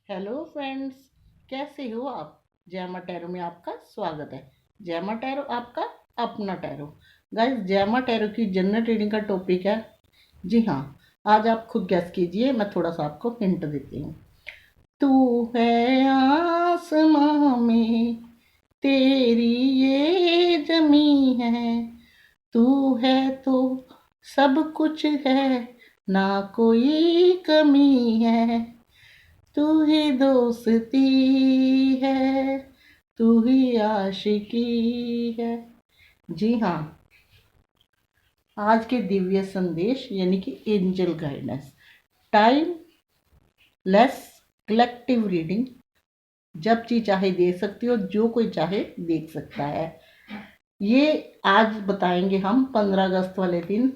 Hello friends, कैसे हो आप। जैमा टैरो में आपका स्वागत है। जैमा टैरो आपका अपना टैरो। गाइस, जैमा टैरो की जनरल रीडिंग का टॉपिक है। जी हाँ, आज आप खुद गैस कीजिए, मैं थोड़ा सा आपको हिंट देती हूँ। तू है आसमां में, तेरी ये जमी है। तू है तो सब कुछ है, ना कोई कमी है। तू ही दोस्ती है, तू ही आशिकी है। जी हाँ, आज के दिव्य संदेश यानी कि angel guidance. Time less collective reading. जब जी चाहे दे सकती हो, जो कोई चाहे देख सकता है। ये आज बताएंगे हम 15 अगस्त वाले दिन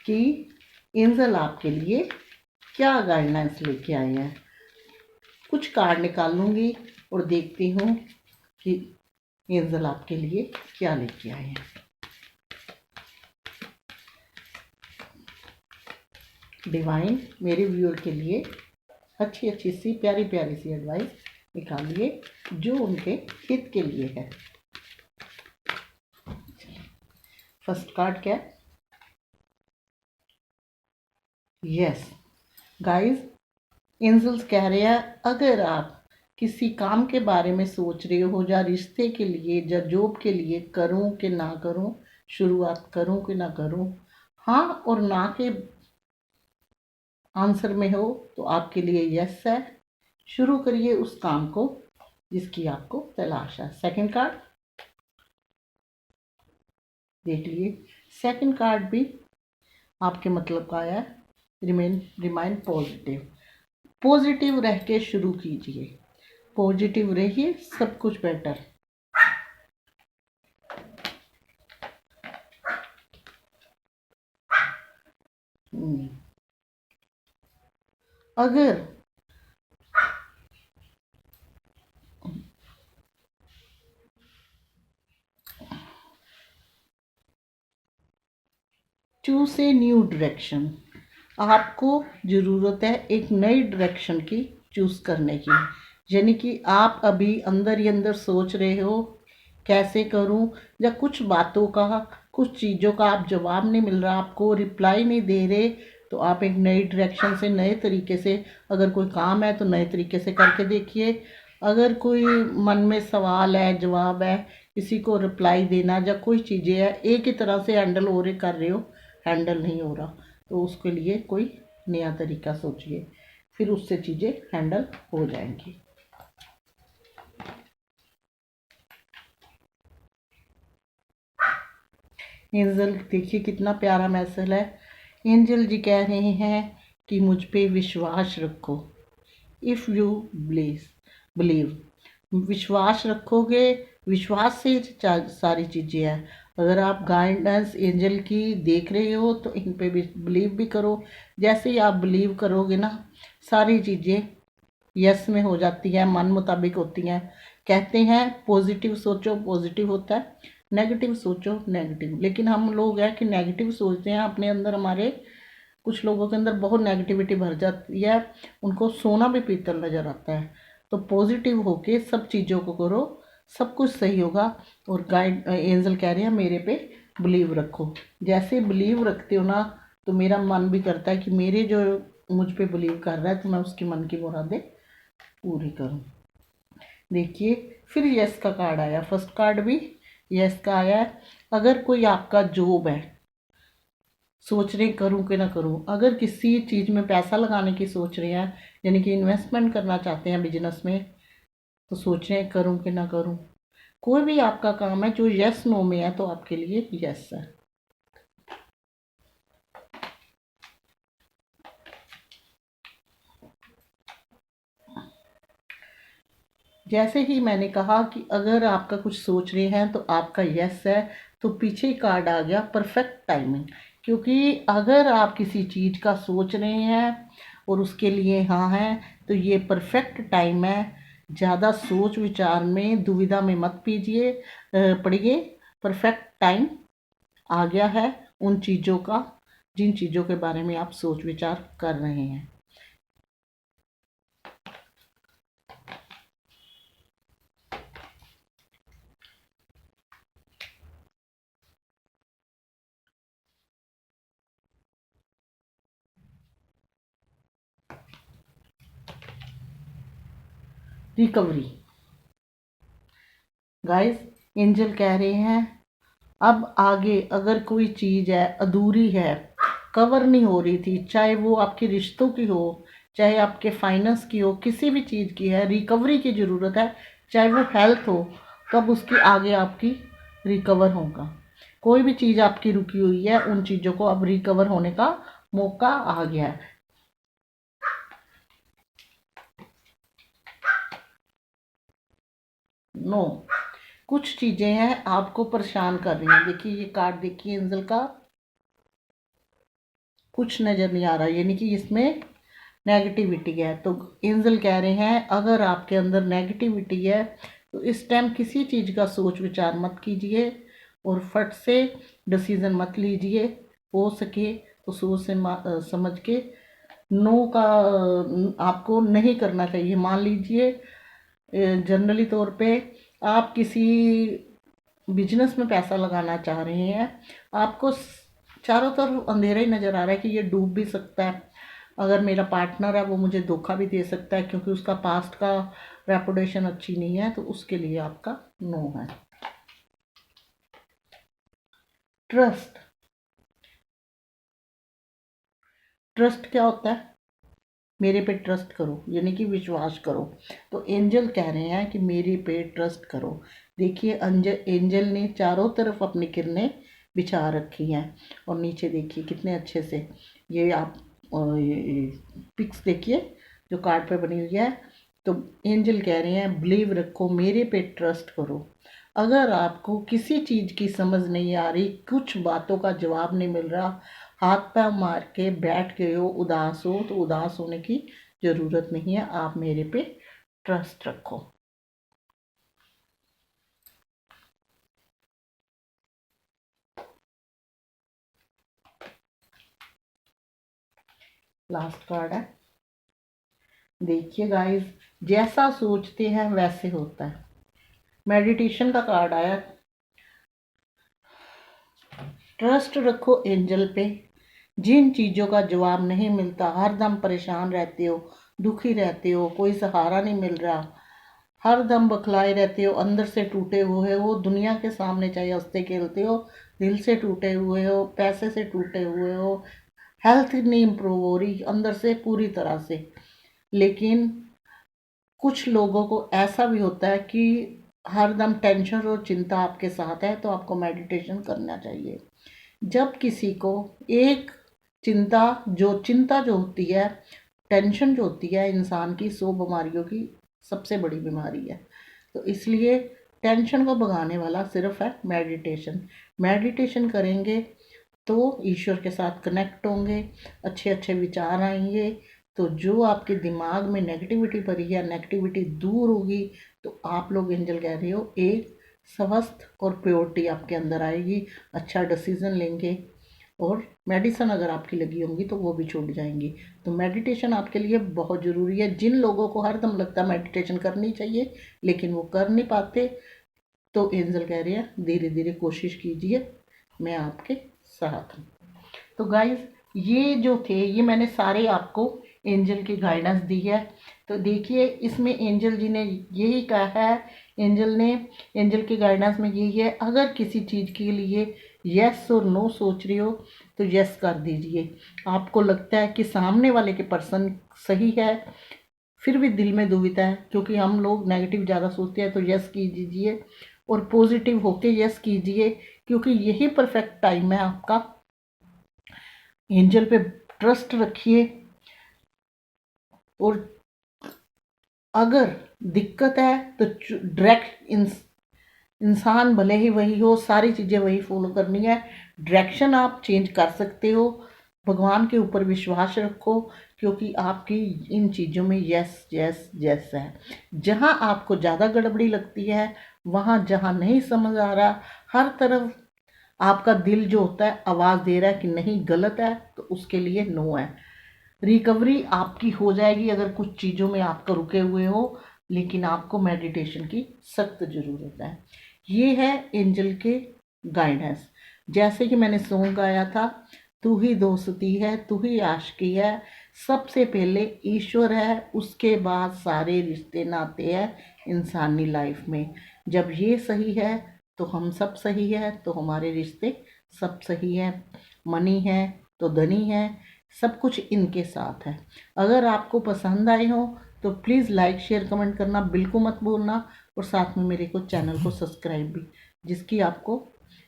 कि एंजल आपके लिए क्या गाइडलाइंस लेके आए हैं। कुछ कार्ड निकाल लूंगी और देखती हूँ कि एंजल आपके लिए क्या लेके आए हैं। डिवाइन मेरे व्यूअर के लिए अच्छी अच्छी सी प्यारी प्यारी सी एडवाइस निकालिए जो उनके हित के लिए है। फर्स्ट कार्ड क्या है? यस गाइस, एंजल्स कह रहे हैं अगर आप किसी काम के बारे में सोच रहे हो, या रिश्ते के लिए या जॉब के लिए, करूं कि ना करूं, शुरुआत करूं कि ना करूं, हाँ और ना के आंसर में हो, तो आपके लिए यस है। शुरू करिए उस काम को जिसकी आपको तलाश है। सेकंड कार्ड देख लिए। सेकंड कार्ड भी आपके मतलब का आया है। Remain positive. पॉजिटिव रह के शुरू कीजिए, पॉजिटिव रहिए, सब कुछ बेटर। अगर चूज ए न्यू डायरेक्शन, आपको ज़रूरत है एक नई डायरेक्शन की चूज़ करने की। यानी कि आप अभी अंदर ही अंदर सोच रहे हो कैसे करूं, या कुछ बातों का, कुछ चीज़ों का आप जवाब नहीं मिल रहा, आपको रिप्लाई नहीं दे रहे, तो आप एक नई डायरेक्शन से, नए तरीके से, अगर कोई काम है तो नए तरीके से करके देखिए। अगर कोई मन में सवाल है, जवाब है, किसी को रिप्लाई देना, या कोई चीज़ें है एक ही तरह से हैंडल हो रहे कर रहे हो, हैंडल नहीं हो रहा, तो उसके लिए कोई नया तरीका सोचिए, फिर उससे चीज़ें हैंडल हो जाएंगी। एंजल देखिए कितना प्यारा मैसेज है। एंजल जी कह रहे हैं कि मुझ पे विश्वास रखो। इफ़ यू बिलीव, विश्वास रखोगे, विश्वास से सारी चीज़ें हैं। अगर आप गाइडेंस एंजल की देख रहे हो तो इन पे भी बिलीव भी करो। जैसे ही आप बिलीव करोगे ना, सारी चीज़ें यस में हो जाती हैं, मन मुताबिक होती हैं। कहते हैं पॉजिटिव सोचो पॉजिटिव होता है, नेगेटिव सोचो नेगेटिव। लेकिन हम लोग हैं कि नेगेटिव सोचते हैं अपने अंदर, हमारे कुछ लोगों के अंदर बहुत नेगेटिविटी भर जाती है, उनको सोना भी पीतल नजर आता है। तो पॉजिटिव होके सब चीज़ों को करो, सब कुछ सही होगा। और गाइड एंजल कह रहे हैं मेरे पे बिलीव रखो। जैसे बिलीव रखते हो ना, तो मेरा मन भी करता है कि मेरे जो मुझ पे बिलीव कर रहा है, तो मैं उसकी मन की मुरादें पूरी करूं। देखिए फिर यस का कार्ड आया, फर्स्ट कार्ड भी यस का आया है। अगर कोई आपका जॉब है, सोच रहे करूं कि ना करूं, अगर किसी चीज़ में पैसा लगाने की सोच रहे हैं, यानी कि इन्वेस्टमेंट करना चाहते हैं बिजनेस में, तो सोच रहे हैं करूं कि ना करूं, कोई भी आपका काम है जो यस नो में है, तो आपके लिए यस है। जैसे ही मैंने कहा कि अगर आपका कुछ सोच रहे हैं तो आपका यस है, तो पीछे कार्ड आ गया परफेक्ट टाइमिंग। क्योंकि अगर आप किसी चीज़ का सोच रहे हैं और उसके लिए हाँ है, तो ये परफेक्ट टाइम है। ज़्यादा सोच विचार में, दुविधा में मत पड़िए। परफेक्ट टाइम आ गया है उन चीज़ों का, जिन चीज़ों के बारे में आप सोच विचार कर रहे हैं। रिकवरी। गाइस, एंजल कह रहे हैं अब आगे अगर कोई चीज़ है अधूरी है, कवर नहीं हो रही थी, चाहे वो आपके रिश्तों की हो, चाहे आपके फाइनेंस की हो, किसी भी चीज़ की है, रिकवरी की ज़रूरत है, चाहे वो हेल्थ हो, तब उसकी आगे आपकी रिकवर होगा। कोई भी चीज़ आपकी रुकी हुई है, उन चीज़ों को अब रिकवर होने का मौका आ गया है। नो, कुछ चीज़ें हैं आपको परेशान कर रही हैं। देखिए ये कार्ड देखिए एंजल का, कुछ नज़र नहीं आ रहा, यानी कि इसमें नेगेटिविटी है। तो एंजल कह रहे हैं अगर आपके अंदर नेगेटिविटी है तो इस टाइम किसी चीज़ का सोच विचार मत कीजिए और फट से डिसीज़न मत लीजिए। हो सके तो सोच से समझ के नो का आपको नहीं करना चाहिए। मान लीजिए जनरली तौर पे आप किसी बिजनेस में पैसा लगाना चाह रहे हैं, आपको चारों तरफ अंधेरा ही नज़र आ रहा है कि ये डूब भी सकता है, अगर मेरा पार्टनर है वो मुझे धोखा भी दे सकता है क्योंकि उसका पास्ट का रेपुटेशन अच्छी नहीं है, तो उसके लिए आपका नो है। ट्रस्ट, ट्रस्ट क्या होता है? मेरे पे ट्रस्ट करो, यानी कि विश्वास करो। तो एंजल कह रहे हैं कि मेरे पे ट्रस्ट करो। देखिए एंजल ने चारों तरफ अपनी किरणें बिछा रखी हैं और नीचे देखिए कितने अच्छे से ये आप पिक्स देखिए जो कार्ड पे बनी हुई है। तो एंजल कह रहे हैं बिलीव रखो, मेरे पे ट्रस्ट करो। अगर आपको किसी चीज़ की समझ नहीं आ रही, कुछ बातों का जवाब नहीं मिल रहा, हाथ पैर मार के बैठ गए हो, उदास हो, तो उदास होने की ज़रूरत नहीं है, आप मेरे पे ट्रस्ट रखो। लास्ट कार्ड है, देखिए गाइस, जैसा सोचते हैं वैसे होता है। मेडिटेशन का कार्ड आया, ट्रस्ट रखो एंजल पे। जिन चीज़ों का जवाब नहीं मिलता, हरदम परेशान रहते हो, दुखी रहते हो, कोई सहारा नहीं मिल रहा, हर दम बखलाए रहते हो, अंदर से टूटे हुए हो, दुनिया के सामने चाहे हंसते खेलते हो, दिल से टूटे हुए हो, पैसे से टूटे हुए हो, हेल्थ नहीं इम्प्रूव हो रही अंदर से पूरी तरह से। लेकिन कुछ लोगों को ऐसा भी होता है कि हर दम टेंशन और चिंता आपके साथ है, तो आपको मेडिटेशन करना चाहिए। जब किसी को एक चिंता जो होती है, टेंशन जो होती है इंसान की 100 बीमारियों की सबसे बड़ी बीमारी है। तो इसलिए टेंशन को भगाने वाला सिर्फ है मेडिटेशन। मेडिटेशन करेंगे तो ईश्वर के साथ कनेक्ट होंगे, अच्छे अच्छे विचार आएंगे, तो जो आपके दिमाग में नेगेटिविटी भरी है, नेगेटिविटी दूर होगी, तो आप लोग एंजल कह रहे हो एक स्वस्थ और प्योरिटी आपके अंदर आएगी, अच्छा डिसीजन लेंगे, और मेडिसिन अगर आपकी लगी होंगी तो वो भी छूट जाएंगी। तो मेडिटेशन आपके लिए बहुत ज़रूरी है। जिन लोगों को हरदम लगता है मेडिटेशन करनी चाहिए लेकिन वो कर नहीं पाते, तो एंजल कह रहे हैं धीरे धीरे कोशिश कीजिए, मैं आपके साथ हूँ। तो गाइस, ये जो थे ये मैंने सारे आपको एंजल की गाइडेंस दी है। तो देखिए इसमें एंजल जी ने यही कहा है, एंजल की गाइडेंस में यही है, अगर किसी चीज़ के लिए यस और नो सोच रही हो तो यस कर दीजिए। आपको लगता है कि सामने वाले के पर्सन सही है, फिर भी दिल में दुविधा है क्योंकि हम लोग नेगेटिव ज़्यादा सोचते हैं, तो यस कीजिए और पॉजिटिव होके यस कीजिए, क्योंकि यही परफेक्ट टाइम है आपका। एंजल पे ट्रस्ट रखिए, और अगर दिक्कत है तो डायरेक्ट इंसान भले ही वही हो, सारी चीज़ें वही फॉलो करनी है, डायरेक्शन आप चेंज कर सकते हो। भगवान के ऊपर विश्वास रखो, क्योंकि आपकी इन चीज़ों में यस यस यस है। जहाँ आपको ज़्यादा गड़बड़ी लगती है, वहाँ जहाँ नहीं समझ आ रहा, हर तरफ आपका दिल जो होता है आवाज़ दे रहा है कि नहीं गलत है, तो उसके लिए नो है। रिकवरी आपकी हो जाएगी अगर कुछ चीज़ों में आपका रुके हुए हो, लेकिन आपको मेडिटेशन की सख्त ज़रूरत है। ये है एंजल के गाइडेंस। जैसे कि मैंने सॉन्ग गाया था, तू ही दोस्ती है, तू ही आशिकी है, सबसे पहले ईश्वर है, उसके बाद सारे रिश्ते नाते हैं इंसानी लाइफ में। जब ये सही है तो हम सब सही है, तो हमारे रिश्ते सब सही है। मनी है तो धनी है, सब कुछ इनके साथ है। अगर आपको पसंद आए हो तो प्लीज़ लाइक शेयर कमेंट करना बिल्कुल मत भूलना, और साथ में मेरे को चैनल को सब्सक्राइब भी,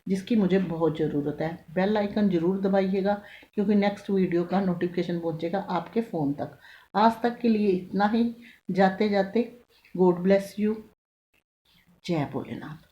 जिसकी मुझे बहुत ज़रूरत है। बेल आइकन ज़रूर दबाइएगा, क्योंकि नेक्स्ट वीडियो का नोटिफिकेशन पहुंचेगा आपके फ़ोन तक। आज तक के लिए इतना ही। जाते जाते गॉड ब्लेस यू। जय भोलेनाथ।